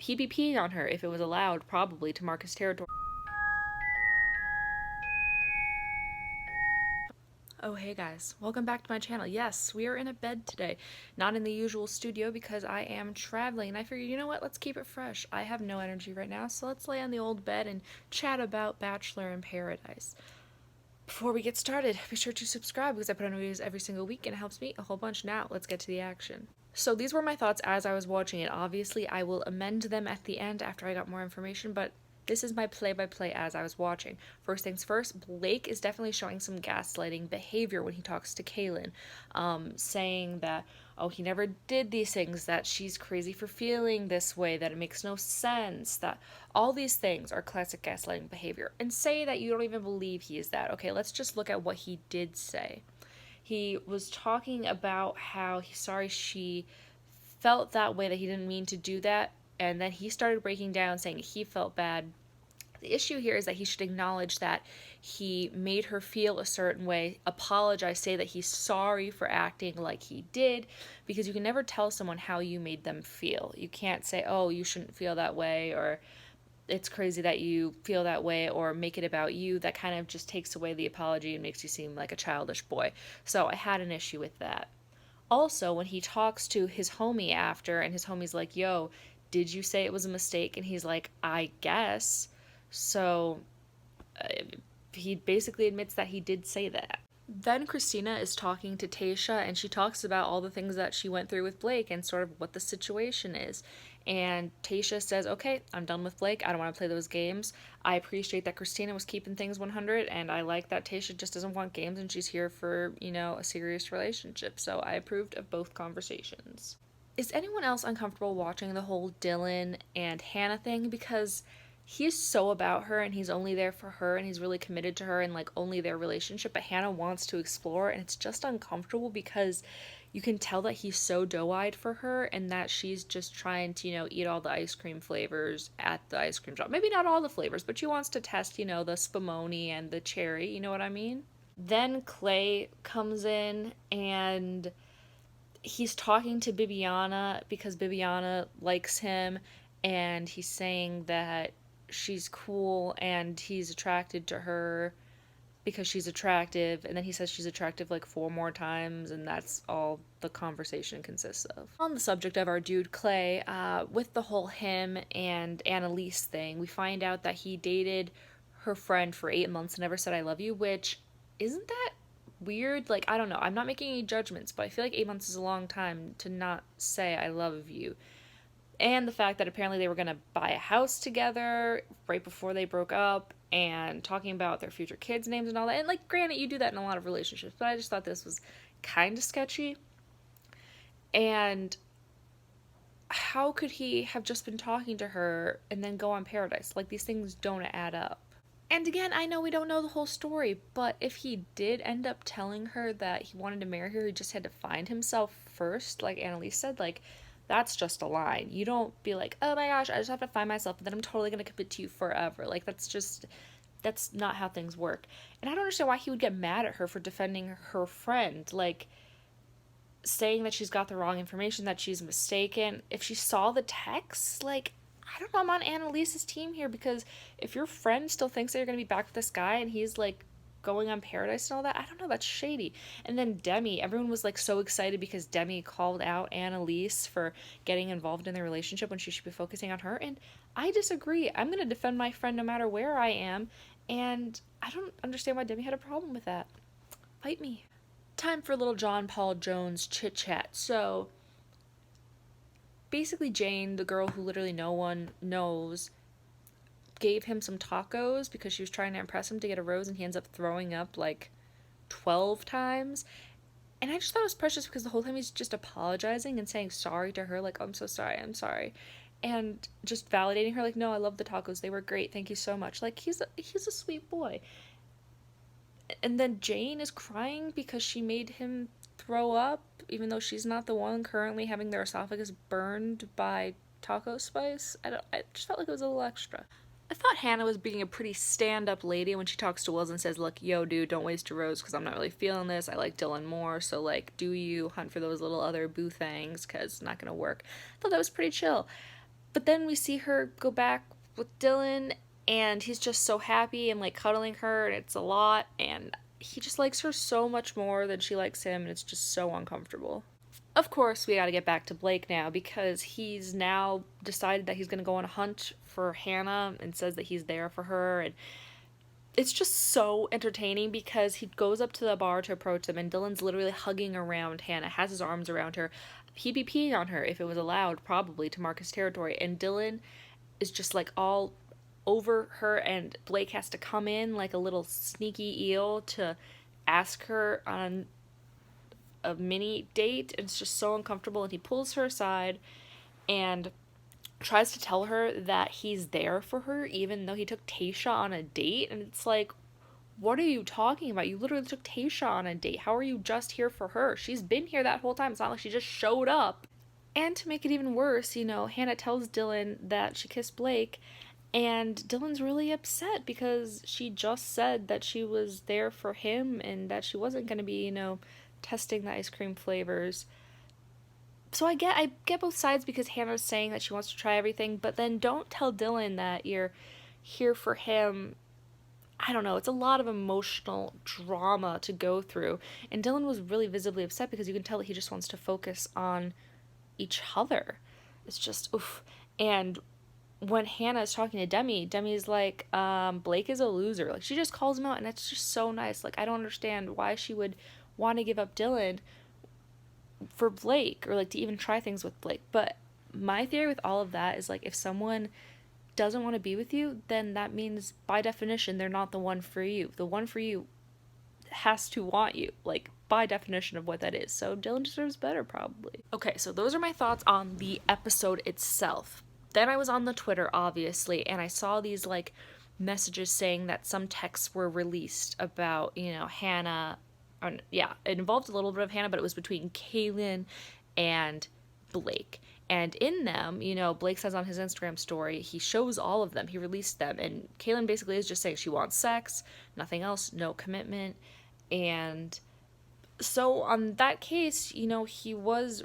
He'd be peeing on her if it was allowed, probably, to mark his territory. Oh hey guys, welcome back to my channel. Yes, we are in a bed today, not in the usual studio because I am traveling, and I figured, you know what, let's keep it fresh. I have no energy right now, so let's lay on the old bed and chat about Bachelor in Paradise. Before we get started, be sure to subscribe because I put out videos every single week and it helps me a whole bunch. Now, let's get to the action. So these were my thoughts as I was watching it. Obviously, I will amend them at the end after I got more information, but this is my play-by-play as I was watching. First things first, Blake is definitely showing some gaslighting behavior when he talks to Kaylin, saying that, oh, he never did these things, that she's crazy for feeling this way, that it makes no sense, that all these things are classic gaslighting behavior. And say that you don't even believe he is that. Okay, let's just look at what he did say. He was talking about how he's sorry she felt that way, that he didn't mean to do that, and then he started breaking down saying he felt bad. The issue here is that he should acknowledge that he made her feel a certain way, apologize, say that he's sorry for acting like he did, because you can never tell someone how you made them feel. You can't say, oh, you shouldn't feel that way, or it's crazy that you feel that way, or make it about you. That kind of just takes away the apology and makes you seem like a childish boy. So I had an issue with that. Also, when he talks to his homie after, and his homie's like, yo, did you say it was a mistake? And he's like, I guess. So uh, he basically admits that he did say that. Then Christina is talking to Tayshia, and she talks about all the things that she went through with Blake and sort of what the situation is. And Tayshia says, okay, I'm done with Blake. I don't want to play those games. I appreciate that Christina was keeping things 100, and I like that Tayshia just doesn't want games and she's here for, a serious relationship. So I approved of both conversations. Is anyone else uncomfortable watching the whole Dylan and Hannah thing? Because he's so about her and he's only there for her and he's really committed to her and like only their relationship, but Hannah wants to explore, and it's just uncomfortable because you can tell that he's so doe-eyed for her and that she's just trying to, eat all the ice cream flavors at the ice cream shop. Maybe not all the flavors, but she wants to test, the spumoni and the cherry, you know what I mean? Then Clay comes in and he's talking to Bibiana because Bibiana likes him, and he's saying that she's cool and he's attracted to her because she's attractive, and then he says she's attractive like 4 more times, and that's all the conversation consists of. On the subject of our dude Clay, with the whole him and Annalise thing, we find out that he dated her friend for 8 months and never said I love you, which isn't that weird? Like, I don't know, I'm not making any judgments, but I feel like 8 months is a long time to not say I love you. And the fact that apparently they were going to buy a house together right before they broke up, and talking about their future kids' names and all that. And, like, granted, you do that in a lot of relationships, but I just thought this was kind of sketchy. And how could he have just been talking to her and then go on Paradise? Like, these things don't add up. And again, I know we don't know the whole story, but if he did end up telling her that he wanted to marry her, he just had to find himself first, like Annalise said, like, that's just a line. You don't be like, oh my gosh, I just have to find myself, and then I'm totally gonna commit to you forever. Like, that's not how things work. And I don't understand why he would get mad at her for defending her friend. Like, saying that she's got the wrong information, that she's mistaken. If she saw the text, like, I don't know, I'm on Annalise's team here, because if your friend still thinks that you're gonna be back with this guy and he's like going on Paradise and all that, I don't know, that's shady. And then Demi, everyone was like so excited because Demi called out Annalise for getting involved in their relationship when she should be focusing on her, and I disagree. I'm gonna defend my friend no matter where I am, and I don't understand why Demi had a problem with that. Fight me. Time for a little John Paul Jones chit chat. So basically, Jane, the girl who literally no one knows, gave him some tacos because she was trying to impress him to get a rose, and he ends up throwing up like 12 times. And I just thought it was precious because the whole time he's just apologizing and saying sorry to her, like, oh, I'm so sorry, I'm sorry. And just validating her, like, no, I love the tacos, they were great, thank you so much. Like, he's a sweet boy. And then Jane is crying because she made him throw up, even though she's not the one currently having their esophagus burned by taco spice. I just felt like it was a little extra. I thought Hannah was being a pretty stand-up lady when she talks to Wills and says, look, yo, dude, don't waste your rose because I'm not really feeling this. I like Dylan more, so, like, do you hunt for those little other boo things because it's not going to work. I thought that was pretty chill. But then we see her go back with Dylan, and he's just so happy and like cuddling her, and it's a lot, and he just likes her so much more than she likes him, and it's just so uncomfortable. Of course, we gotta get back to Blake now because he's now decided that he's gonna go on a hunt for Hannah and says that he's there for her. And it's just so entertaining because he goes up to the bar to approach them, and Dylan's literally hugging around Hannah, has his arms around her. He'd be peeing on her if it was allowed, probably, to mark his territory. And Dylan is just like all over her, and Blake has to come in like a little sneaky eel to ask her on a mini date. It's just so uncomfortable, and he pulls her aside and tries to tell her that he's there for her even though he took Tasha on a date. And it's like, what are you talking about? You literally took Tasha on a date. How are you just here for her? She's been here that whole time. It's not like she just showed up. And to make it even worse, Hannah tells Dylan that she kissed Blake, and Dylan's really upset because she just said that she was there for him and that she wasn't going to be, testing the ice cream flavors. So I get both sides because Hannah's saying that she wants to try everything, but then don't tell Dylan that you're here for him. I don't know, it's a lot of emotional drama to go through. And Dylan was really visibly upset because you can tell that he just wants to focus on each other. It's just oof. And when Hannah is talking to Demi's like, Blake is a loser. Like, she just calls him out, and that's just so nice. Like, I don't understand why she would want to give up Dylan for Blake, or like to even try things with Blake. But my theory with all of that is like, if someone doesn't want to be with you, then that means by definition they're not the one for you. The one for you has to want you, like by definition of what that is. So Dylan deserves better, probably. Okay, so those are my thoughts on the episode itself. Then I was on the Twitter, obviously, and I saw these like messages saying that some texts were released about, Hannah. Yeah, it involved a little bit of Hannah, but it was between Kaylin and Blake. And in them, Blake says on his Instagram story, he shows all of them. He released them. And Kaylin basically is just saying she wants sex, nothing else, no commitment. And so on that case, he was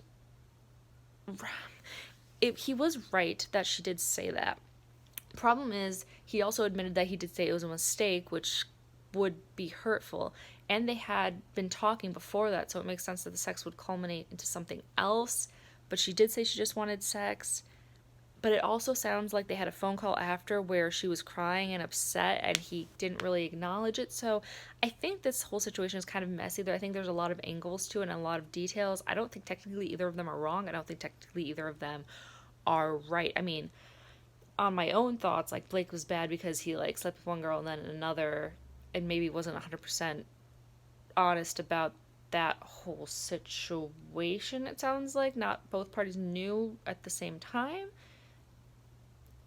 right that she did say that. Problem is, he also admitted that he did say it was a mistake, which would be hurtful. And they had been talking before that, so it makes sense that the sex would culminate into something else. But she did say she just wanted sex. But it also sounds like they had a phone call after where she was crying and upset, and he didn't really acknowledge it. So I think this whole situation is kind of messy. I think there's a lot of angles to it and a lot of details. I don't think technically either of them are wrong. I don't think technically either of them are right. I mean, on my own thoughts, like, Blake was bad because he like slept with one girl and then another, and maybe wasn't 100% honest about that whole situation. It sounds like not both parties knew at the same time.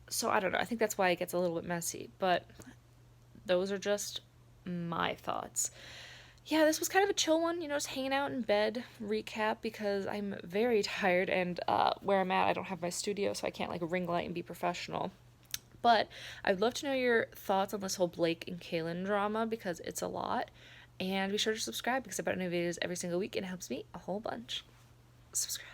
So I don't know. I think that's why it gets a little bit messy. But those are just my thoughts. Yeah, this was kind of a chill one, just hanging out in bed recap because I'm very tired, and where I'm at, I don't have my studio, so I can't like ring light and be professional. But I'd love to know your thoughts on this whole Blake and Kaylin drama because it's a lot. And be sure to subscribe because I put out new videos every single week and it helps me a whole bunch. Subscribe.